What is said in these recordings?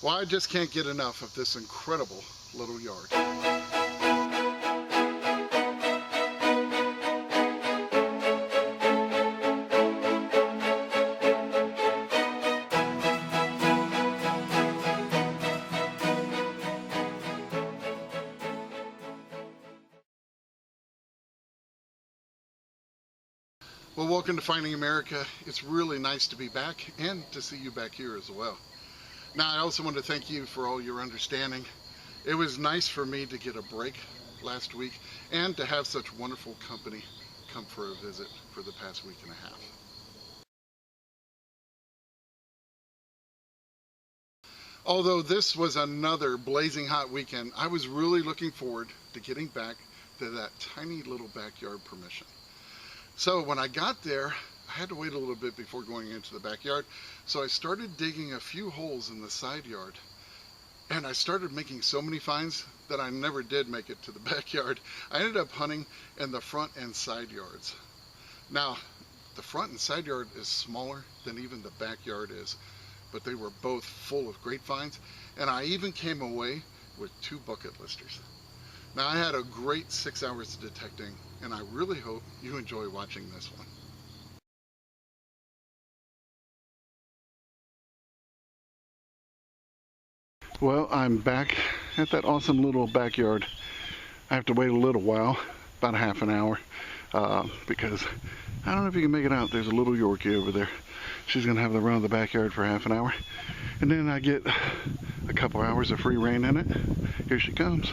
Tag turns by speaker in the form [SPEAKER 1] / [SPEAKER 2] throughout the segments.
[SPEAKER 1] Well, I just can't get enough of this incredible little yard. Well, welcome to Finding America. It's really nice to be back and to see you back here as well. Now, I also want to thank you for all your understanding. It was nice for me to get a break last week and to have such wonderful company come for a visit for the past week and a half. Although this was another blazing hot weekend, I was really looking forward to getting back to that tiny little backyard permission. So when I got there, I had to wait a little bit before going into the backyard. So I started digging a few holes in the side yard, and I started making so many finds that I never did make it to the backyard. I ended up hunting in the front and side yards. Now, the front and side yard is smaller than even the backyard is, but they were both full of great finds, and I even came away with 2 bucket listers. Now, I had a great 6 hours of detecting, and I really hope you enjoy watching this one. Well, I'm back at that awesome little backyard. I have to wait a little while, about a half an hour, because I don't know if you can make it out. There's a little Yorkie over there. She's going to have the run of the backyard for half an hour. And then I get a couple hours of free rein in it. Here she comes.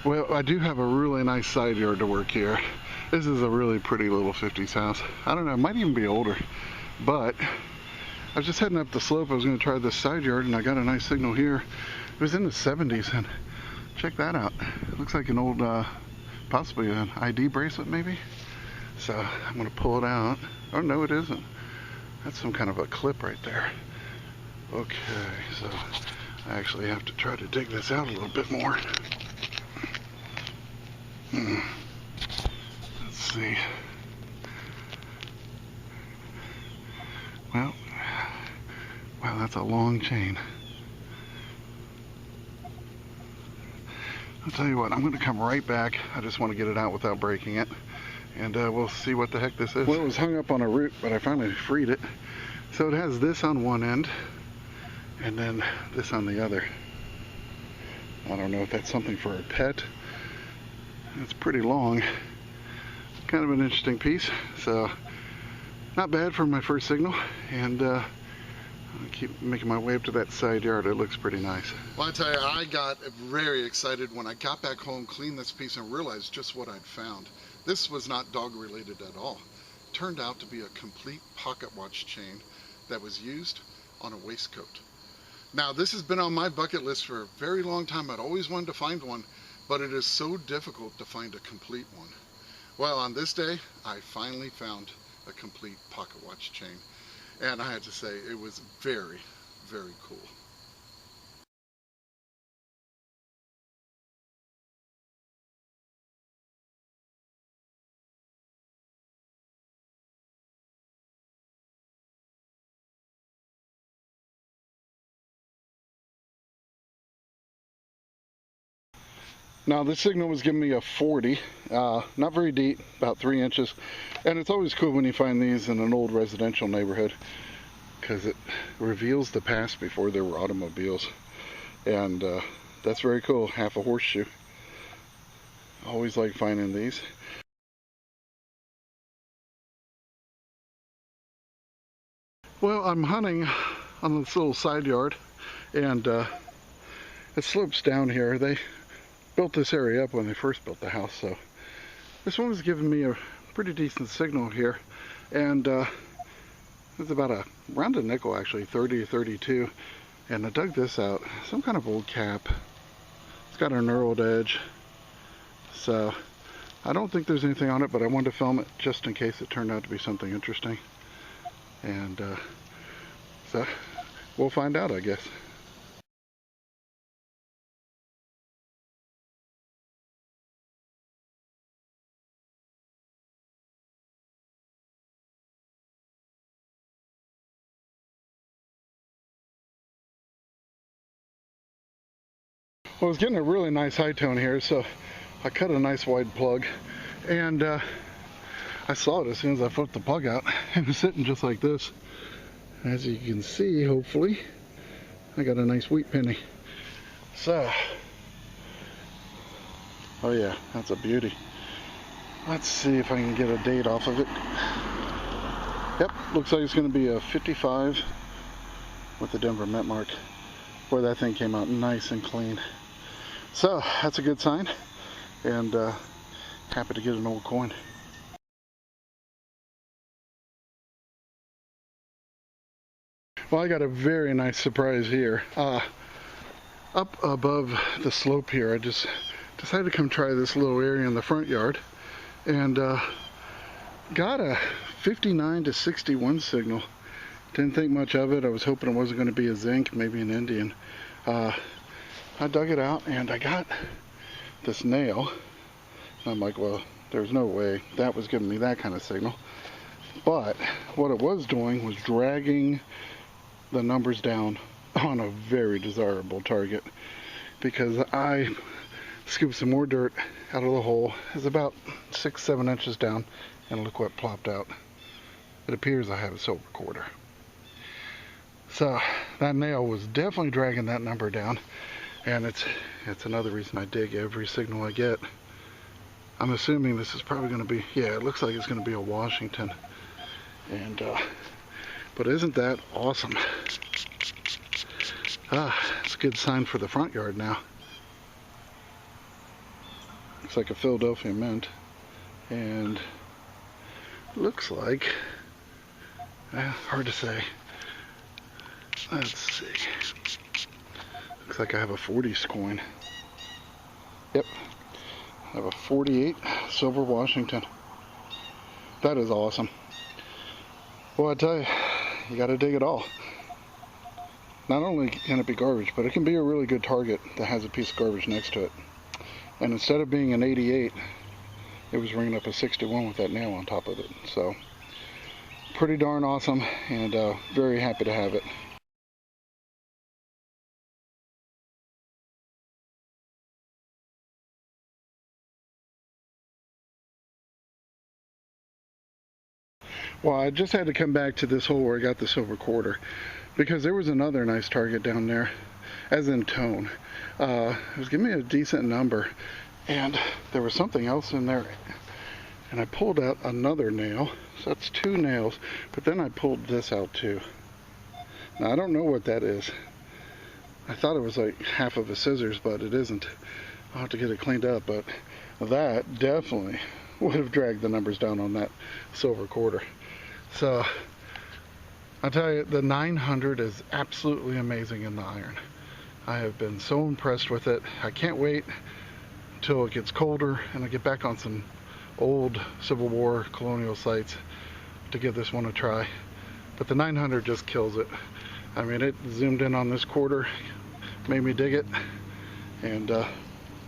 [SPEAKER 1] Well, I do have a really nice side yard to work here. This is a really pretty little 50s house. I don't know, it might even be older, but I was just heading up the slope. I was going to try this side yard, and I got a nice signal here. It was in the 70s, and check that out. It looks like an old, possibly an ID bracelet maybe. So I'm going to pull it out. Oh no, it isn't. That's some kind of a clip right there. Okay, so I actually have to try to dig this out a little bit more. Let's see. Well, wow, that's a long chain. I'll tell you what, I'm going to come right back. I just want to get it out without breaking it. And we'll see what the heck this is. Well, it was hung up on a root, but I finally freed it. So it has this on one end, and then this on the other. I don't know if that's something for a pet. It's pretty long. Kind of an interesting piece. So not bad for my first signal. And I'll keep making my way up to that side yard. It looks pretty nice. Well, I tell you, I got very excited when I got back home, cleaned this piece, and realized just what I'd found. This was not dog related at all. It turned out to be a complete pocket watch chain that was used on a waistcoat. Now, this has been on my bucket list for a very long time. I'd always wanted to find one, but it is so difficult to find a complete one. Well, on this day, I finally found a complete pocket watch chain. And I had to say, it was very, very cool. Now, this signal was giving me a 40, not very deep, about 3 inches. And it's always cool when you find these in an old residential neighborhood, because it reveals the past before there were automobiles. And that's very cool, half a horseshoe. Always like finding these. Well, I'm hunting on this little side yard, and it slopes down here. They built this area up when they first built the house, so this one was giving me a pretty decent signal here, and it's about around a nickel actually, 30 or 32, and I dug this out, some kind of old cap. It's got a knurled edge, so I don't think there's anything on it, but I wanted to film it just in case it turned out to be something interesting, and so we'll find out, I guess. Well, I was getting a really nice high tone here, so I cut a nice wide plug, and I saw it as soon as I flipped the plug out. It was sitting just like this. As you can see, hopefully, I got a nice wheat penny. So, oh yeah, that's a beauty. Let's see if I can get a date off of it. Yep, looks like it's going to be a 55 with the Denver Mint mark. Boy, that thing came out nice and clean. So, that's a good sign, and happy to get an old coin. Well, I got a very nice surprise here. Up above the slope here, I just decided to come try this little area in the front yard, and got a 59 to 61 signal. Didn't think much of it. I was hoping it wasn't going to be a zinc, maybe an Indian. I dug it out and I got this nail. And I'm like, well, there's no way that was giving me that kind of signal. But what it was doing was dragging the numbers down on a very desirable target, because I scooped some more dirt out of the hole. It's about 6-7 inches down, and look what plopped out. It appears I have a silver quarter. So that nail was definitely dragging that number down, and it's another reason I dig every signal I get. I'm assuming this is probably going to be, yeah, it looks like it's going to be a Washington, and but isn't that awesome? It's a good sign for the front yard now. Looks like a Philadelphia Mint, and looks like, hard to say. Let's see. Looks like I have a 40s coin. Yep, I have a 48 silver Washington. That is awesome. Well, I tell you, you got to dig it all. Not only can it be garbage, but it can be a really good target that has a piece of garbage next to it. And instead of being an 88, it was ringing up a 61 with that nail on top of it. So, pretty darn awesome, and very happy to have it. Well, I just had to come back to this hole where I got the silver quarter, because there was another nice target down there, as in tone. It was giving me a decent number, and there was something else in there, and I pulled out another nail. So that's 2 nails, but then I pulled this out too. Now I don't know what that is. I thought it was like half of a scissors, but it isn't. I'll have to get it cleaned up, but that definitely would have dragged the numbers down on that silver quarter. So I'll tell you, the 900 is absolutely amazing in the iron. I have been so impressed with it. I can't wait till it gets colder and I get back on some old Civil War colonial sites to give this one a try. But the 900 just kills it. I mean, it zoomed in on this quarter, made me dig it, and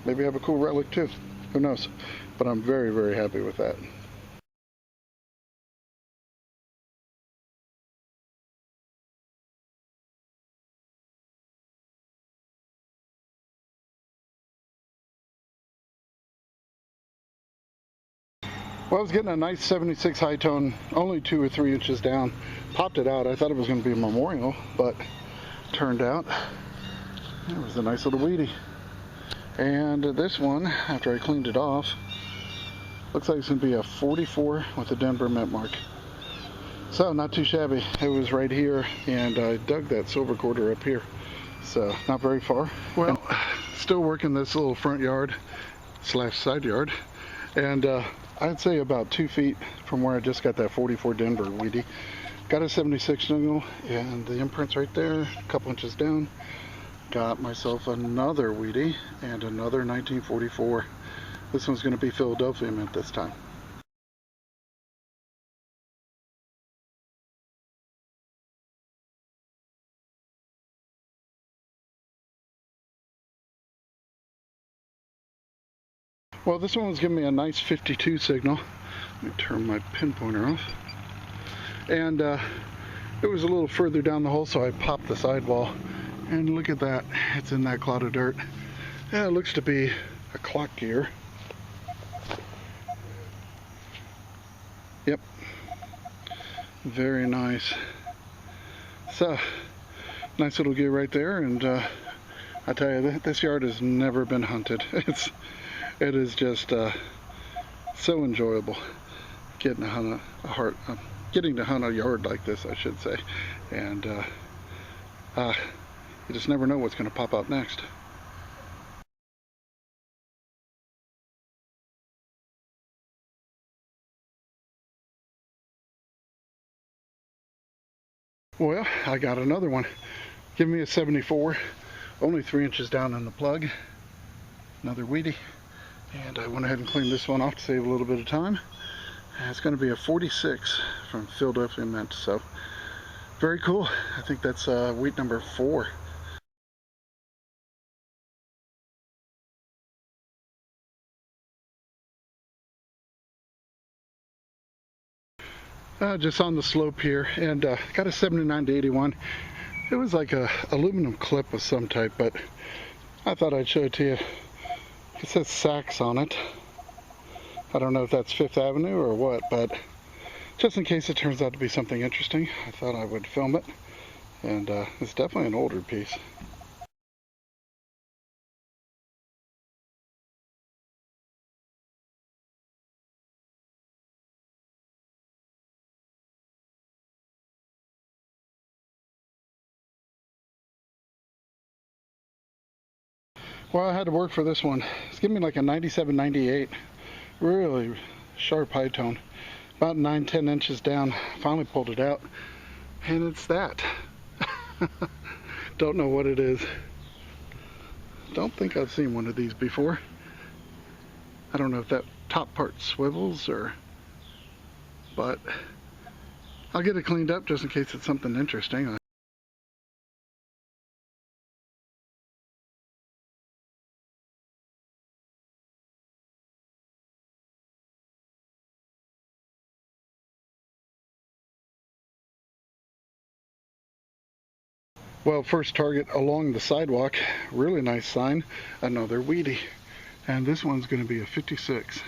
[SPEAKER 1] maybe have a cool relic too. Who knows? But I'm very, very happy with that. Well, I was getting a nice 76 high tone, only 2 or 3 inches down. Popped it out. I thought it was going to be a memorial, but turned out it was a nice little weedy. And this one, after I cleaned it off, looks like it's going to be a 44 with a Denver Mint mark. So, not too shabby. It was right here, and I dug that silver quarter up here. So, not very far. Well, still working this little front yard / side yard. And I'd say about 2 feet from where I just got that 44 Denver weedy. Got a 76 signal, and the imprint's right there, a couple inches down. Got myself another weedy and another 1944. This one's going to be Philadelphia Mint this time. Well, this one was giving me a nice 52 signal. Let me turn my pin pointer off. And it was a little further down the hole, so I popped the sidewall. And look at that, it's in that clod of dirt. Yeah, it looks to be a clock gear. Yep. Very nice. So, nice little gear right there, and I tell you, this yard has never been hunted. It is just so enjoyable getting to hunt getting to hunt a yard like this, I should say, and you just never know what's going to pop up next. Well, I got another one. Give me a 74, only 3 inches down in the plug. Another weedy, and I went ahead and cleaned this one off to save a little bit of time. And it's going to be a 46 from Philadelphia Mint, so very cool. I think that's wheat number 4. Just on the slope here, and got a 79 to 81. It was like a aluminum clip of some type, but I thought I'd show it to you. It says Saks on it. I don't know if that's Fifth Avenue or what, but just in case it turns out to be something interesting, I thought I would film it. And it's definitely an older piece. Well, I had to work for this one. It's giving me like a 97, 98. Really sharp high tone. About 9-10 inches down. Finally pulled it out. And it's that. Don't know what it is. Don't think I've seen one of these before. I don't know if that top part swivels or... but I'll get it cleaned up just in case it's something interesting. Well, first target along the sidewalk, really nice sign, another weedy. And this one's going to be a 56.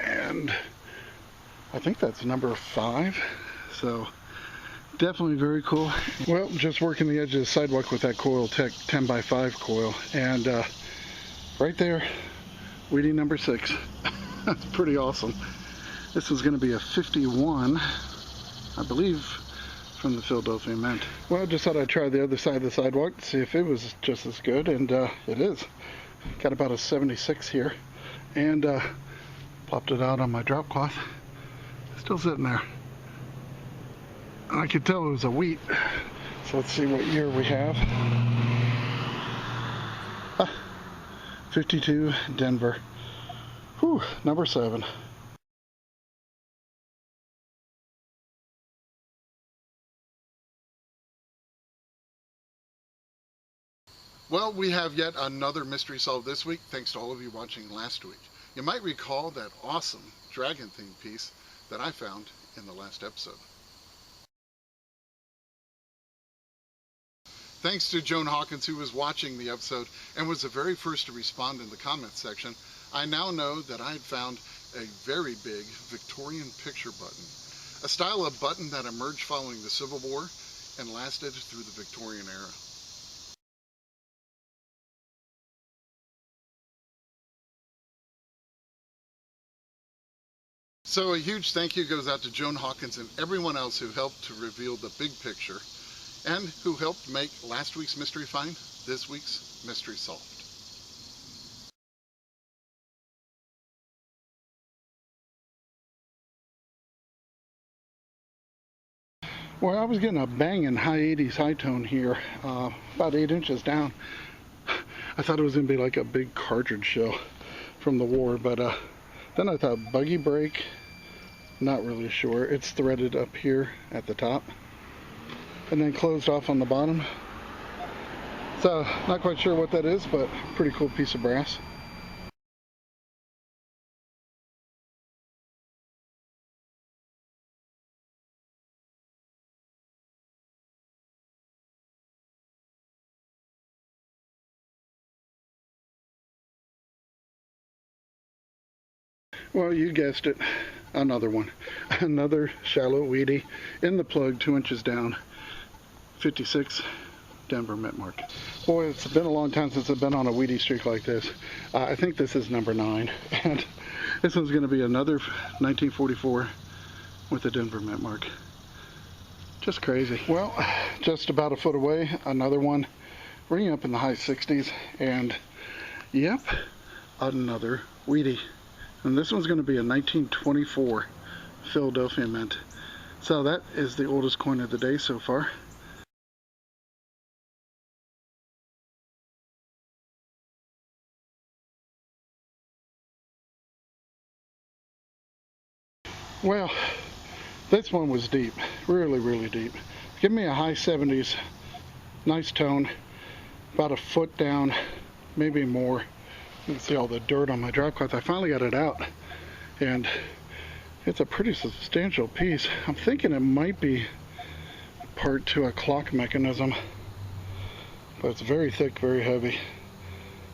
[SPEAKER 1] And I think that's number 5. So definitely very cool. Well, just working the edge of the sidewalk with that Coiltek 10x5 coil. And right there, weedy number 6. That's pretty awesome. This is going to be a 51, I believe, from the Philadelphia Mint. Well, just thought I'd try the other side of the sidewalk to see if it was just as good, and it is. Got about a 76 here, and popped it out on my drop cloth. Still sitting there. And I could tell it was a wheat. So let's see what year we have. 52 Denver. Whew, number 7. Well, we have yet another mystery solved this week, thanks to all of you watching last week. You might recall that awesome dragon themed piece that I found in the last episode. Thanks to Joan Hawkins, who was watching the episode and was the very first to respond in the comments section, I now know that I had found a very big Victorian picture button, a style of button that emerged following the Civil War and lasted through the Victorian era. So a huge thank you goes out to Joan Hawkins and everyone else who helped to reveal the big picture and who helped make last week's mystery find this week's mystery solved. Well, I was getting a banging high 80s high tone here, about 8 inches down. I thought it was going to be like a big cartridge shell from the war, but then I thought buggy brake. Not really sure. It's threaded up here at the top and then closed off on the bottom. So not quite sure what that is, but pretty cool piece of brass. Well, you guessed it, another one. Another shallow weedy in the plug, 2 inches down, 56 Denver mint mark. Boy, it's been a long time since I've been on a weedy streak like this. I think this is number 9, and this one's going to be another 1944 with a Denver mint mark. Just crazy. Well, just about a foot away, another one, ringing up in the high 60s, and yep, another weedy. And this one's going to be a 1924 Philadelphia mint. So that is the oldest coin of the day so far. Well, this one was deep, really, really deep. Give me a high 70s, nice tone, about a foot down, maybe more. You can see all the dirt on my drop cloth. I finally got it out, and it's a pretty substantial piece. I'm thinking it might be part to a clock mechanism, but it's very thick, very heavy.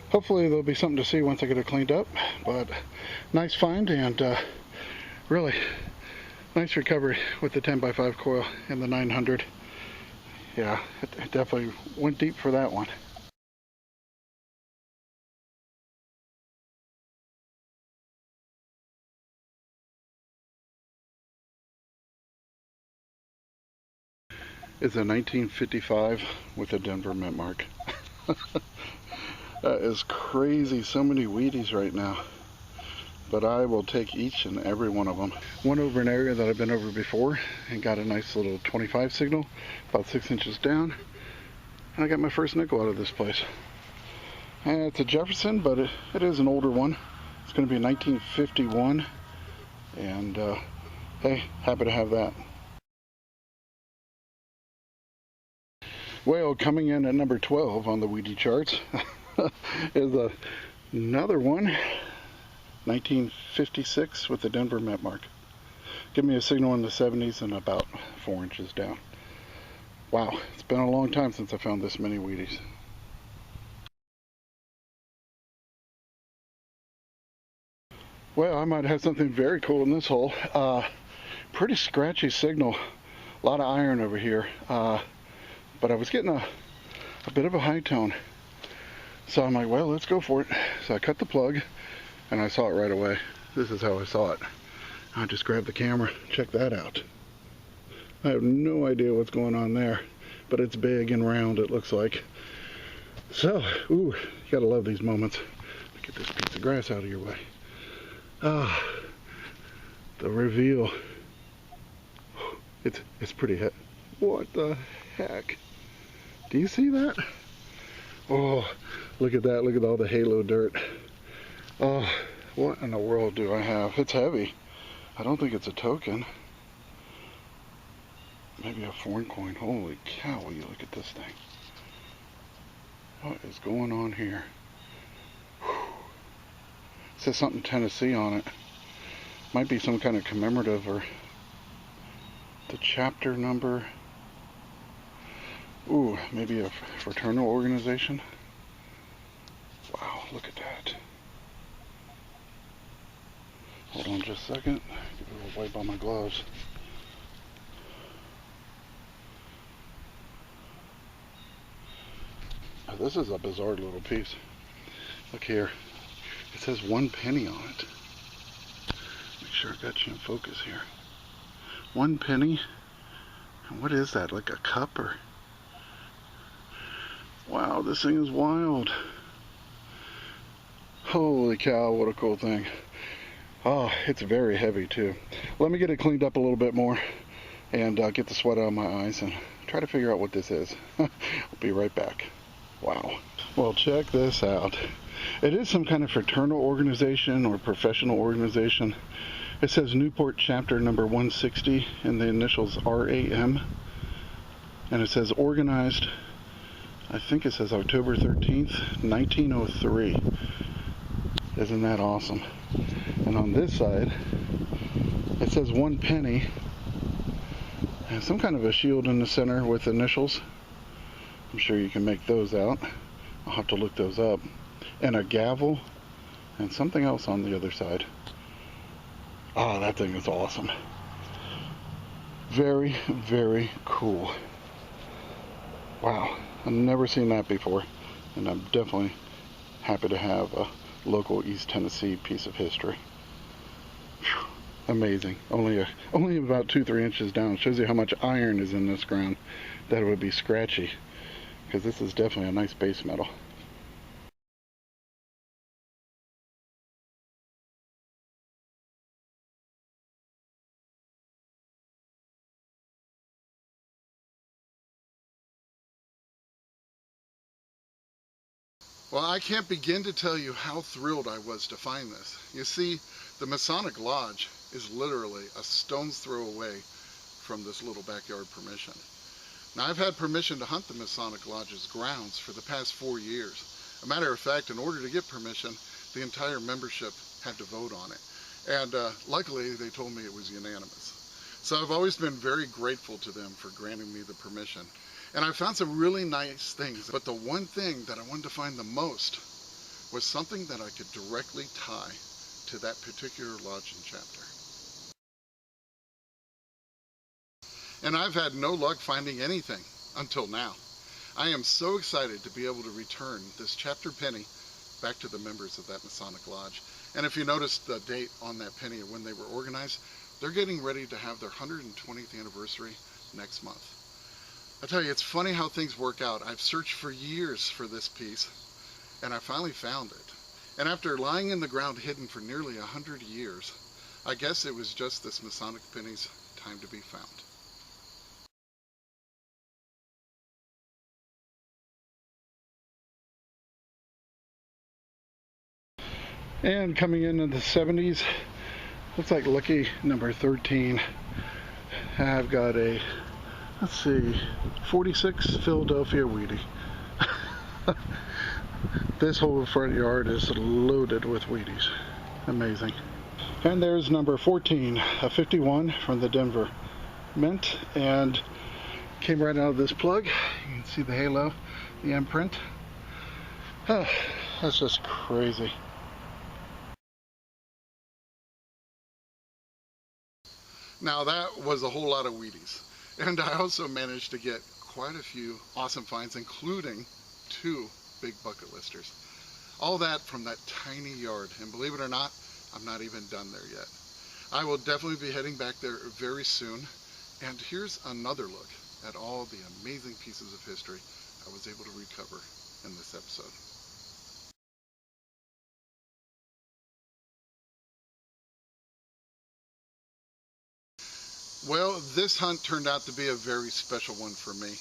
[SPEAKER 1] Hopefully there'll be something to see once I get it cleaned up, but nice find, and really nice recovery with the 10x5 coil and the 900. Yeah, it definitely went deep for that one. It's a 1955 with a Denver mint mark. That is crazy. So many weedies right now. But I will take each and every one of them. Went over an area that I've been over before and got a nice little 25 signal, about 6 inches down. And I got my first nickel out of this place. And it's a Jefferson, but it is an older one. It's going to be a 1951. And hey, happy to have that. Well, coming in at number 12 on the weedy charts is another one, 1956 with the Denver mint mark. Give me a signal in the 70s and about 4 inches down. Wow, it's been a long time since I found this many weedies. Well, I might have something very cool in this hole. Pretty scratchy signal, a lot of iron over here. But I was getting a bit of a high tone. So I'm like, well, let's go for it. So I cut the plug, and I saw it right away. This is how I saw it. I just grabbed the camera, check that out. I have no idea what's going on there, but it's big and round, it looks like. So, ooh, you gotta love these moments. Get this piece of grass out of your way. Ah, the reveal. It's pretty heavy. What the heck? Do you see that? Oh, look at that. Look at all the halo dirt. Oh, what in the world do I have? It's heavy. I don't think it's a token. Maybe a foreign coin. Holy cow, will you look at this thing. What is going on here? Whew. It says something Tennessee on it. Might be some kind of commemorative or the chapter number. Ooh, maybe a fraternal organization. Wow, look at that. Hold on just a second. Give it a little wipe on my gloves. Oh, this is a bizarre little piece. Look here. It says 1 penny on it. Make sure I got you in focus here. 1 penny. And what is that? Like a cup or? Wow, this thing is wild. Holy cow, what a cool thing. Oh, it's very heavy too. Let me get it cleaned up a little bit more and get the sweat out of my eyes and try to figure out what this is. I'll be right back. Wow. Well, check this out. It is some kind of fraternal organization or professional organization. It says Newport chapter number 160 and the initials RAM. And it says organized, I think it says October 13th, 1903. Isn't that awesome? And on this side, it says 1 penny. And some kind of a shield in the center with initials. I'm sure you can make those out. I'll have to look those up. And a gavel and something else on the other side. Oh, that thing is awesome. Very, very cool. Wow, I've never seen that before, and I'm definitely happy to have a local East Tennessee piece of history. Whew, amazing. Only about 2-3 inches down. Shows you how much iron is in this ground, that it would be scratchy, because this is definitely a nice base metal. Well, I can't begin to tell you how thrilled I was to find this. You see, the Masonic Lodge is literally a stone's throw away from this little backyard permission. Now, I've had permission to hunt the Masonic Lodge's grounds for the past 4 years. A matter of fact, in order to get permission, the entire membership had to vote on it. And luckily, they told me it was unanimous. So I've always been very grateful to them for granting me the permission. And I found some really nice things, but the one thing that I wanted to find the most was something that I could directly tie to that particular lodge and chapter. And I've had no luck finding anything until now. I am so excited to be able to return this chapter penny back to the members of that Masonic Lodge. And if you notice the date on that penny and when they were organized, they're getting ready to have their 120th anniversary next month. I tell you, it's funny how things work out. I've searched for years for this piece, and I finally found it. And after lying in the ground hidden for nearly 100 years, I guess it was just this Masonic penny's time to be found. And coming into the 70s, looks like lucky number 13. I've got a, let's see, 46 Philadelphia Wheatie. This whole front yard is loaded with Wheaties. Amazing. And there's number 14, a 51 from the Denver Mint, and came right out of this plug. You can see the halo, the imprint. Oh, that's just crazy. Now that was a whole lot of Wheaties. And I also managed to get quite a few awesome finds, including 2 big bucket listers. All that from that tiny yard. And believe it or not, I'm not even done there yet. I will definitely be heading back there very soon. And here's another look at all the amazing pieces of history I was able to recover in this episode. Well, this hunt turned out to be a very special one for me,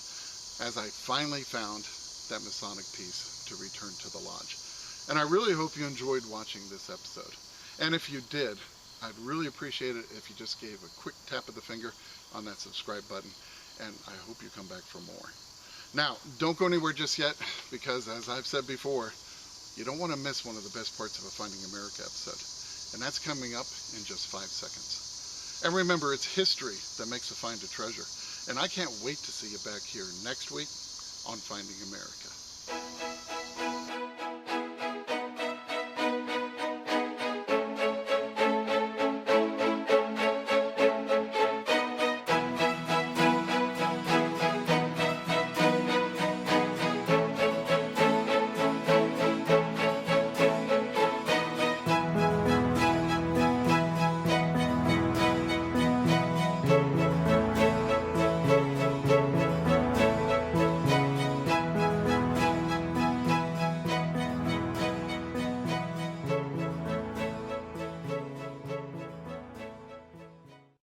[SPEAKER 1] as I finally found that Masonic piece to return to the lodge. And I really hope you enjoyed watching this episode. And if you did, I'd really appreciate it if you just gave a quick tap of the finger on that subscribe button, and I hope you come back for more. Now, don't go anywhere just yet, because as I've said before, you don't want to miss one of the best parts of a Finding America episode. And that's coming up in just 5 seconds. And remember, it's history that makes a find a treasure. And I can't wait to see you back here next week on Finding America.